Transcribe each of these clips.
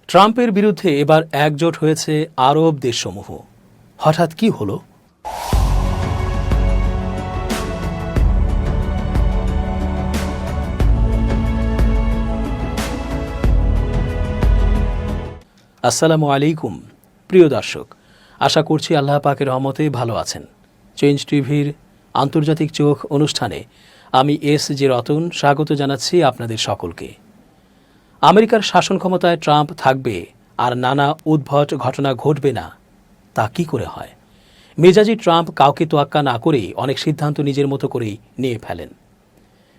ট্রাম্পের বিরুদ্ধে এবার একজোট হয়েছে আরব দেশসমূহ। হঠাৎ কি হলো? আসসালামু আলাইকুম প্রিয় দর্শক, আশা করছি আল্লাহ পাকের রহমতে ভালো আছেন। চেঞ্জ টিভির আন্তর্জাতিক চোখ অনুষ্ঠানে আমি এস.জে. রতন স্বাগত জানাচ্ছি আপনাদের সকলকে। আমেরিকার শাসন ক্ষমতায় ট্রাম্প থাকবে আর নানা উদ্ভট ঘটনা ঘটবে না, তা কি করে হয়? মেজাজি ট্রাম্প কাউকে তোয়াক্কা না করেই অনেক সিদ্ধান্ত নিজের মতো করেই নিয়ে ফেলেন।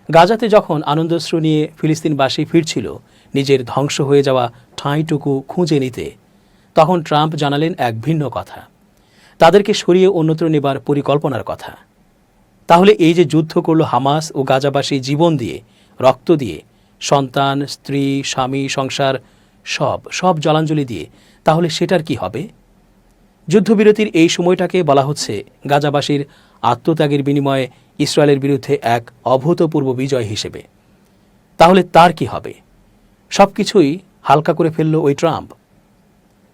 গাজাতে যখন আনন্দশ্রু নিয়ে ফিলিস্তিনবাসী ফিরছিল নিজের ধ্বংস হয়ে যাওয়া ঠাঁইটুকু খুঁজে নিতে, তখন ট্রাম্প জানালেন এক ভিন্ন কথা, তাদেরকে সরিয়ে অন্যত্র নেবার পরিকল্পনার কথা। তাহলে এই যে যুদ্ধ করল হামাস ও গাজাবাসী জীবন দিয়ে, রক্ত দিয়ে, সন্তান, স্ত্রী, স্বামী, সংসার সব জলাঞ্জলি দিয়ে, তাহলে সেটার কি হবে? যুদ্ধবিরতির এই সময়টাকে বলা হচ্ছে গাজাবাসীর আত্মত্যাগের বিনিময়ে ইসরায়েলের বিরুদ্ধে এক অভূতপূর্ব বিজয় হিসেবে। তাহলে তার কি হবে? সব কিছুই হালকা করে ফেলল ওই ট্রাম্প।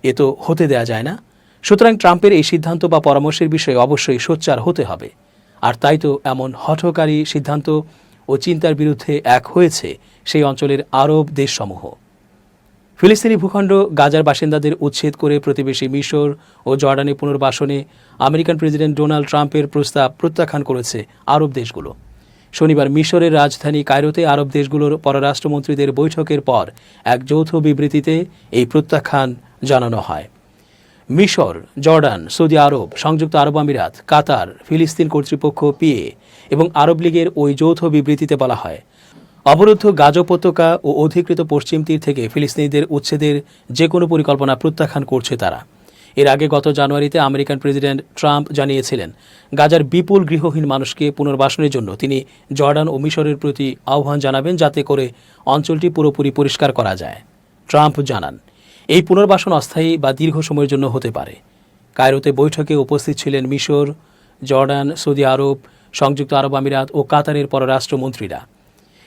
এ তো হতে দেয়া যায় না। সুতরাং ট্রাম্পের এই সিদ্ধান্ত বা পরামর্শের বিষয়ে অবশ্যই সোচ্চার হতে হবে। আর তাই তো এমন হঠকারী সিদ্ধান্ত ও চিন্তার বিরুদ্ধে এক হয়েছে সেই অঞ্চলের আরব দেশসমূহ। ফিলিস্তিনি ভূখণ্ড গাজার বাসিন্দাদের উচ্ছেদ করে প্রতিবেশী মিশর ও জর্ডানে পুনর্বাসনে আমেরিকান প্রেসিডেন্ট ডোনাল্ড ট্রাম্পের প্রস্তাব প্রত্যাখ্যান করেছে আরব দেশগুলো। শনিবার মিশরের রাজধানী কায়রোতে আরব দেশগুলোর পররাষ্ট্রমন্ত্রীদের বৈঠকের পর এক যৌথ বিবৃতিতে এই প্রত্যাখ্যান জানানো হয়। মিশর, জর্ডান, সৌদি আরব, সংযুক্ত আরব আমিরাত, কাতার, ফিলিস্তিন কর্তৃপক্ষ, পিএ এবং আরব লীগের ওই যৌথ বিবৃতিতে বলা হয়, অবরুদ্ধ গাজা উপত্যকা ও অধিকৃত পশ্চিম তীর থেকে ফিলিস্তিনিদের উচ্ছেদের যে কোনো পরিকল্পনা প্রত্যাখ্যান করছে তারা। এর আগে গত জানুয়ারিতে আমেরিকান প্রেসিডেন্ট ট্রাম্প জানিয়েছিলেন, গাজার বিপুল গৃহহীন মানুষকে পুনর্বাসনের জন্য তিনি জর্ডান ও মিশরের প্রতি আহ্বান জানাবেন, যাতে করে অঞ্চলটি পুরোপুরি পরিষ্কার করা যায়। ট্রাম্প জানান, এই পুনর্বাসন অস্থায়ী বা দীর্ঘ সময়ের জন্য হতে পারে। কায়রোতে বৈঠকে উপস্থিত ছিলেন মিশর, জর্ডান, সৌদি আরব, সংযুক্ত আরব আমিরাত ও কাতারের পররাষ্ট্রমন্ত্রীরা।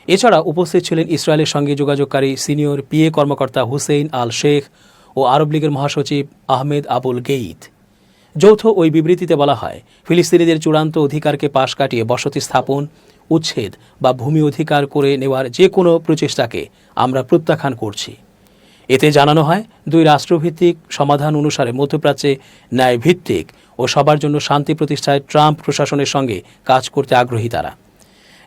এছাড়া উপস্থিত ছিলেন ইসরায়েলের সঙ্গে যোগাযোগকারী সিনিয়র পিএ কর্মকর্তা হুসেইন আল শেখ ও আরব লীগের মহাসচিব আহমেদ আবুল গেইত। যৌথ ওই বিবৃতিতে বলা হয়, ফিলিস্তিনিদের চূড়ান্ত অধিকারকে পাশ কাটিয়ে বসতি স্থাপন, উচ্ছেদ বা ভূমি অধিকার করে নেওয়ার যে কোনো প্রচেষ্টাকে আমরা প্রত্যাখ্যান করছি। এতে জানানো হয়, দুই রাষ্ট্রভিত্তিক সমাধান অনুসারে মধ্যপ্রাচ্যে ন্যায়ভিত্তিক ও সবার জন্য শান্তি প্রতিষ্ঠায় ট্রাম্প প্রশাসনের সঙ্গে কাজ করতে আগ্রহী তারা।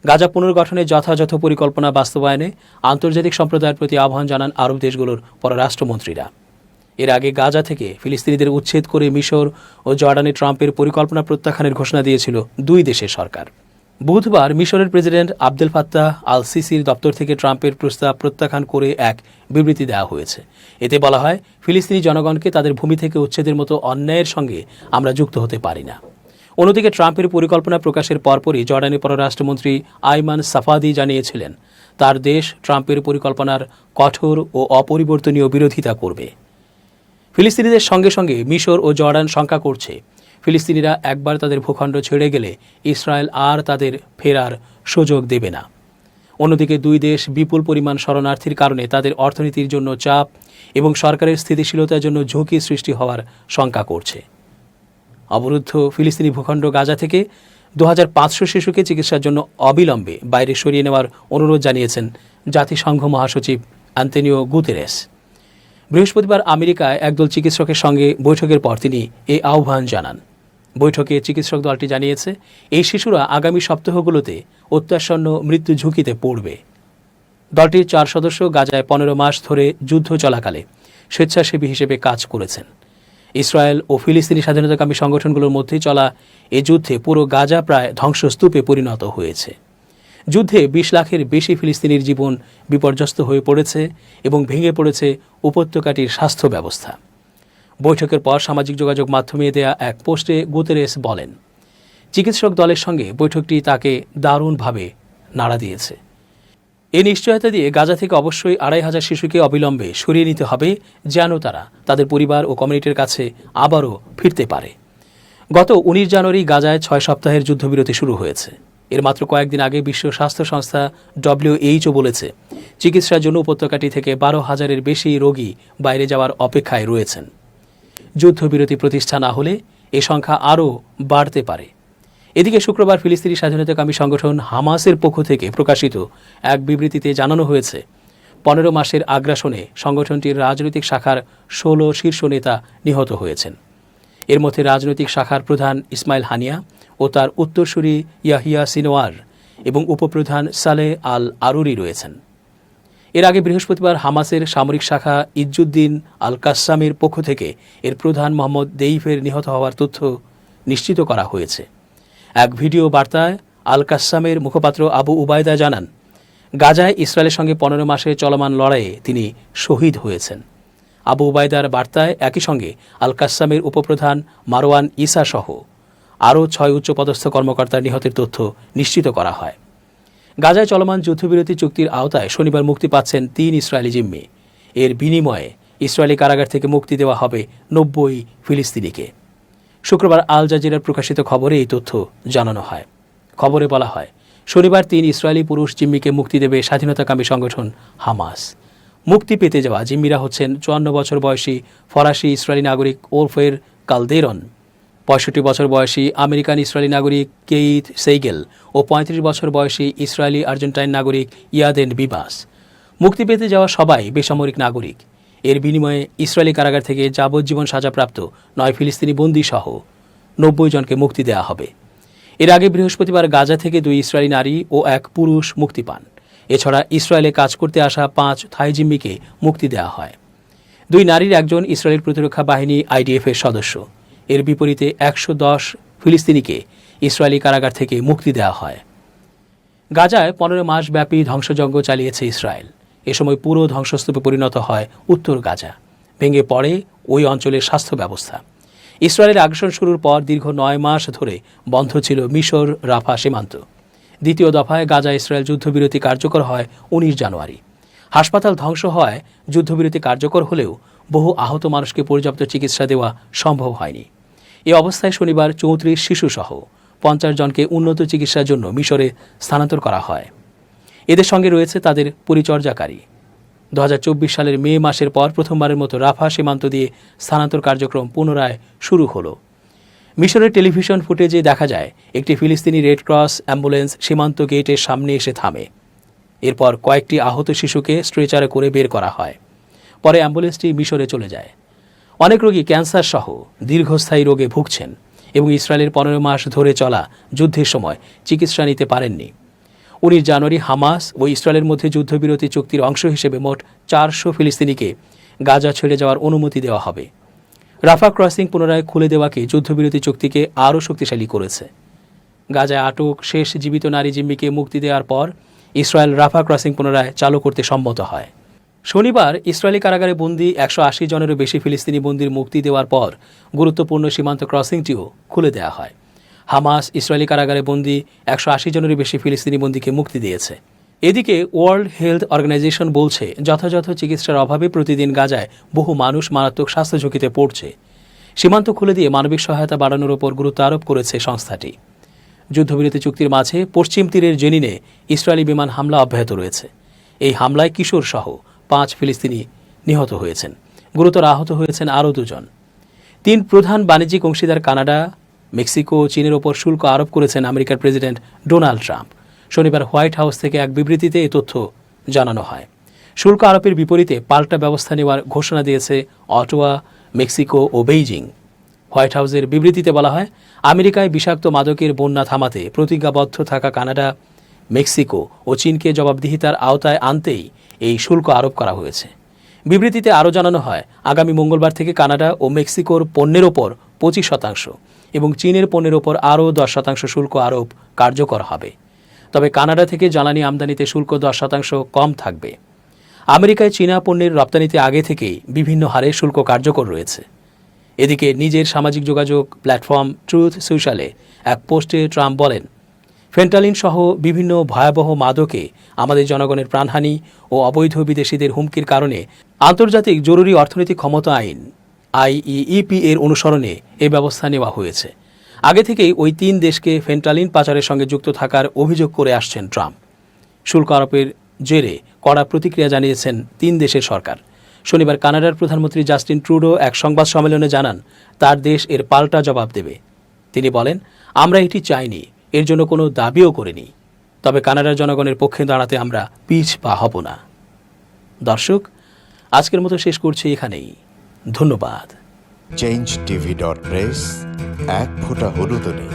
গাজা পুনর্গঠনের যথাযথ পরিকল্পনা বাস্তবায়নে আন্তর্জাতিক সম্প্রদায়ের প্রতি আহ্বান জানান আরব দেশগুলোর পররাষ্ট্রমন্ত্রীরা। এর আগে গাজা থেকে ফিলিস্তিনিদের উচ্ছেদ করে মিশর ও জর্ডানে ট্রাম্পের পরিকল্পনা প্রত্যাখ্যানের ঘোষণা দিয়েছিল দুই দেশের সরকার। বুধবার মিশরের প্রেসিডেন্ট আবদেল ফাত্তাহ আল সিসির দপ্তর থেকে ট্রাম্পের প্রস্তাব প্রত্যাখ্যান করে এক বিবৃতি দেওয়া হয়েছে। এতে বলা হয়, ফিলিস্তিনি জনগণকে তাদের ভূমি থেকে উচ্ছেদের মতো অন্যায়ের সঙ্গে আমরা যুক্ত হতে পারি না। অন্যদিকে ট্রাম্পের পরিকল্পনা প্রকাশের পরপরই জর্ডানের পররাষ্ট্রমন্ত্রী আইমান সাফাদি জানিয়েছিলেন, তার দেশ ট্রাম্পের পরিকল্পনার কঠোর ও অপরিবর্তনীয় বিরোধিতা করবে। ফিলিস্তিনিদের সঙ্গে সঙ্গে মিশর ও জর্ডান শঙ্কা করছে, ফিলিস্তিনিরা একবার তাদের ভূখণ্ড ছেড়ে গেলে ইসরায়েল আর তাদের ফেরার সুযোগ দেবে না। অন্যদিকে দুই দেশ বিপুল পরিমাণ শরণার্থীর কারণে তাদের অর্থনীতির জন্য চাপ এবং সরকারের স্থিতিশীলতার জন্য ঝুঁকি সৃষ্টি হওয়ার শঙ্কা করছে। অবরুদ্ধ ফিলিস্তিনি ভূখণ্ড গাজা থেকে 2500 শিশুকে চিকিৎসার জন্য অবিলম্বে বাইরে সরিয়ে নেওয়ার অনুরোধ জানিয়েছেন জাতিসংঘ মহাসচিব আন্তোনিও গুতেরেস। বৃহস্পতিবার আমেরিকায় একদল চিকিৎসকের সঙ্গে বৈঠকের পর তিনি এই আহ্বান জানান। বৈঠকে চিকিৎসক দলটি জানিয়েছে, এই শিশুরা আগামী সপ্তাহগুলোতে অত্যাসন্ন মৃত্যু ঝুঁকিতে পড়বে। দলটির 4 সদস্য গাজায় 15 মাস ধরে যুদ্ধ চলাকালে স্বেচ্ছাসেবী হিসেবে কাজ করেছেন। ইসরায়েল ও ফিলিস্তিনি স্বাধীনতাকামী সংগঠনগুলোর মধ্যে চলা এ যুদ্ধে পুরো গাজা প্রায় ধ্বংসস্তূপে পরিণত হয়েছে। যুদ্ধে 20 লাখের বেশি ফিলিস্তিনির জীবন বিপর্যস্ত হয়ে পড়েছে এবং ভেঙে পড়েছে উপত্যকাটির স্বাস্থ্য ব্যবস্থা। বৈঠকের পর সামাজিক যোগাযোগ মাধ্যমে দেয়া এক পোস্টে গুতেরেস বলেন, চিকিৎসক দলের সঙ্গে বৈঠকটি তাকে দারুণভাবে নাড়া দিয়েছে। এই নিশ্চয়তা দিয়ে গাজা থেকে অবশ্যই 2500 শিশুকে অবিলম্বে সরিয়ে নিতে হবে, যেন তারা তাদের পরিবার ও কমিউনিটির কাছে আবারও ফিরতে পারে। গত 19 জানুয়ারি গাজায় 6 সপ্তাহের যুদ্ধবিরতি শুরু হয়েছে। এর মাত্র কয়েকদিন আগে বিশ্ব স্বাস্থ্য সংস্থা WHO বলেছে চিকিৎসার জন্য উপত্যকাটি থেকে 12,000-এর বেশি রোগী বাইরে যাওয়ার অপেক্ষায় রয়েছেন। যুদ্ধবিরতি প্রতিষ্ঠা না হলে এ সংখ্যা আরও বাড়তে পারে। এদিকে শুক্রবার ফিলিস্তিনি স্বাধীনতাকামী সংগঠন হামাসের পক্ষ থেকে প্রকাশিত এক বিবৃতিতে জানানো হয়েছে 15 মাসের আগ্রাসনে সংগঠনটির রাজনৈতিক শাখার 16 শীর্ষ নেতা নিহত হয়েছেন। এর মধ্যে রাজনৈতিক শাখার প্রধান ইসমাইল হানিয়া ও তার উত্তরসূরি ইয়াহিয়া সিনোয়ার এবং উপপ্রধান সালেহ আল আরুরি রয়েছেন। এর আগে বৃহস্পতিবার হামাসের সামরিক শাখা ইজ্জুদ্দিন আল কাসসামের পক্ষ থেকে এর প্রধান মোহাম্মদ দেইফের নিহত হওয়ার তথ্য নিশ্চিত করা হয়েছে। এক ভিডিও বার্তায় আল কাসসামের মুখপাত্র আবু উবায়দা জানান, গাজায় ইসরায়েলের সঙ্গে 15 মাসের চলমান লড়াইয়ে তিনি শহীদ হয়েছেন। আবু উবায়দার বার্তায় একই সঙ্গে আল কাসসামের উপপ্রধান মারওয়ান ইসা সহ আরও 6 উচ্চপদস্থ কর্মকর্তার নিহতের তথ্য নিশ্চিত করা হয়। গাজায় চলমান যুদ্ধবিরতি চুক্তির আওতায় শনিবার মুক্তি পাচ্ছেন 3 ইসরায়েলি জিম্মি। এর বিনিময়ে ইসরায়েলি কারাগার থেকে মুক্তি দেওয়া হবে 90 ফিলিস্তিনিকে। শুক্রবার আল জাজিরার প্রকাশিত খবরে এই তথ্য জানানো হয়। খবরে বলা হয়, শনিবার 3 ইসরায়েলি পুরুষ জিম্মিকে মুক্তি দেবে স্বাধীনতাকামী সংগঠন হামাস। মুক্তি পেতে যাওয়া জিম্মিরা হচ্ছেন 54 বছর বয়সী ফরাসি ইসরায়েলি নাগরিক ওরফের কালদেরন, 65 বছর বয়সী আমেরিকান ইসরায়েলি নাগরিক কেইথ সেইগেল ও 35 বছর বয়সী ইসরায়েলি আর্জেন্টাইন নাগরিক ইয়াদেন বিবাস। মুক্তি পেতে যাওয়া সবাই বেসামরিক নাগরিক। এর বিনিময়ে ইসরায়েলি কারাগার থেকে যাবজ্জীবন সাজাপ্রাপ্ত 9 ফিলিস্তিনি বন্দী সহ 90 জনকে মুক্তি দেওয়া হবে। এর আগে বৃহস্পতিবার গাজা থেকে 2 ইসরায়েলি নারী ও 1 পুরুষ মুক্তি পান। এছাড়া ইসরায়েলে কাজ করতে আসা 5 থাই জিম্মিকে মুক্তি দেওয়া হয়। 2 নারীর একজন ইসরায়েল প্রতিরক্ষা বাহিনী IDF এর সদস্য। এর বিপরীতে 110 ফিলিস্তিনিকে ইসরায়েলি কারাগার থেকে মুক্তি দেওয়া হয়। গাজায় 15 মাস ব্যাপী ধ্বংসযজ্ঞ চালিয়েছে ইসরায়েল। এ সময় পুরো ধ্বংসস্তূপে পরিণত হয় উত্তর গাজা। ভেঙে পড়ে ওই অঞ্চলের স্বাস্থ্য ব্যবস্থা। ইসরায়েলের আগ্রাসন শুরুর পর দীর্ঘ 9 মাস ধরে বন্ধ ছিল মিশর রাফা সীমান্ত। দ্বিতীয় দফায় গাজা ইসরায়েল যুদ্ধবিরতি কার্যকর হয় 19 জানুয়ারি। হাসপাতাল ধ্বংস হওয়ায় যুদ্ধবিরতি কার্যকর হলেও বহু আহত মানুষকে পর্যাপ্ত চিকিৎসা দেওয়া সম্ভব হয়নি। এ অবস্থায় শনিবার 34 শিশুসহ 50 জনকে উন্নত চিকিৎসার জন্য মিশরে স্থানান্তর করা হয়। এদের সঙ্গে রয়েছে তাদের পরিচর্যাকারী। 2024 সালের মে মাসের পর প্রথমবারের মতো রাফা সীমান্ত দিয়ে স্থানান্তর কার্যক্রম পুনরায় শুরু হলো। মিশরের টেলিভিশন ফুটেজে দেখা যায় একটি ফিলিস্তিনি রেড ক্রস অ্যাম্বুলেন্স সীমান্ত গেটের সামনে এসে থামে। এরপর কয়েকটি আহত শিশুকে স্ট্রেচারে করে বের করা হয়। পরে অ্যাম্বুলেন্সটি মিশরে চলে যায়। অনেক রোগী ক্যান্সার সহ দীর্ঘস্থায়ী রোগে ভুগছেন এবং ইসরায়েলের 15 মাস ধরে চলা যুদ্ধের সময় চিকিৎসা নিতে পারেননি। 19 জানুয়ারি হামাস ও ইসরায়েলের মধ্যে যুদ্ধবিরতি চুক্তির অংশ হিসেবে মোট 400 ফিলিস্তিনিকে গাজা ছেড়ে যাওয়ার অনুমতি দেওয়া হবে। রাফা ক্রসিং পুনরায় খুলে দেওয়াকে যুদ্ধবিরতি চুক্তিকে আরও শক্তিশালী করেছে। গাজায় আটক শেষ জীবিত নারী জিম্মিকে মুক্তি দেওয়ার পর ইসরায়েল রাফা ক্রসিং পুনরায় চালু করতে সম্মত হয়। শনিবার ইসরায়েলি কারাগারে বন্দী 180 জনেরও বেশি ফিলিস্তিনি বন্দীর মুক্তি দেওয়ার পর গুরুত্বপূর্ণ সীমান্ত ক্রসিংটিও খুলে দেওয়া হয়। হামাস ইসরায়েলি কারাগারে বন্দী 180 জনেরও বেশি ফিলিস্তিনি বন্দীকে মুক্তি দিয়েছে। এদিকে ওয়ার্ল্ড হেলথ অর্গানাইজেশন বলছে যথাযথ চিকিৎসার অভাবে প্রতিদিন গাজায় বহু মানুষ মারাত্মক স্বাস্থ্য ঝুঁকিতে পড়ছে। সীমান্ত খুলে দিয়ে মানবিক সহায়তা বাড়ানোর ওপর গুরুত্ব আরোপ করেছে সংস্থাটি। যুদ্ধবিরতি চুক্তির মাঝে পশ্চিম তীরের জেনিনে ইসরায়েলি বিমান হামলা অব্যাহত রয়েছে। এই হামলায় কিশোর সহ 5 ফিলিস্তিনি নিহত হয়েছেন। গুরুতর আহত হয়েছেন আরও 2 জন। 3 প্রধান বাণিজ্যিক অংশীদার কানাডা, মেক্সিকো ও চীনের ওপর শুল্ক আরোপ করেছেন আমেরিকার প্রেসিডেন্ট ডোনাল্ড ট্রাম্প। শনিবার হোয়াইট হাউস থেকে এক বিবৃতিতে এই তথ্য জানানো হয়। শুল্ক আরোপের বিপরীতে পাল্টা ব্যবস্থা নেওয়ার ঘোষণা দিয়েছে অটোয়া, মেক্সিকো ও বেইজিং। হোয়াইট হাউসের বিবৃতিতে বলা হয়, আমেরিকায় বিষাক্ত মাদকের বন্যা থামাতে প্রতিজ্ঞাবদ্ধ থাকা কানাডা, মেক্সিকো ও চীনকে জবাবদিহিতার আওতায় আনতেই এই শুল্ক আরোপ করা হয়েছে। বিবৃতিতে আরও জানানো হয়, আগামী মঙ্গলবার থেকে কানাডা ও মেক্সিকোর পণ্যের ওপর 25% এবং চীনের পণ্যের ওপর আরও 10% শুল্ক আরোপ কার্যকর হবে। তবে কানাডা থেকে জ্বালানি আমদানিতে শুল্ক 10% কম থাকবে। আমেরিকায় চীনা পণ্যের রপ্তানিতে আগে থেকেই বিভিন্ন হারে শুল্ক কার্যকর রয়েছে। এদিকে নিজের সামাজিক যোগাযোগ প্ল্যাটফর্ম ট্রুথ সোশ্যালে এক পোস্টে ট্রাম্প বলেন, ফেন্টালিন সহ বিভিন্ন ভয়াবহ মাদকে আমাদের জনগণের প্রাণহানি ও অবৈধ বিদেশিদের হুমকির কারণে আন্তর্জাতিক জরুরি অর্থনৈতিক ক্ষমতা আইন IEEP এর অনুসরণে এ ব্যবস্থা নেওয়া হয়েছে। আগে থেকেই ওই 3 দেশকে ফেন্টালিন পাচারের সঙ্গে যুক্ত থাকার অভিযোগ করে আসছেন ট্রাম্প। শুল্ক আরোপের জেরে কড়া প্রতিক্রিয়া জানিয়েছেন 3 দেশের সরকার। শনিবার কানাডার প্রধানমন্ত্রী জাস্টিন ট্রুডো এক সংবাদ সম্মেলনে জানান তার দেশ এর পাল্টা জবাব দেবে। তিনি বলেন, আমরা এটি চাইনি, এর জন্য কোনো দাবিও করিনি, তবে কানাডার জনগণের পক্ষে দাঁড়াতে আমরা পিছ পা হব না। দর্শক, আজকের মতো শেষ করছি এখানেই। ধন্যবাদ। changetv.press, এক ফোঁটা হলুদও নেই।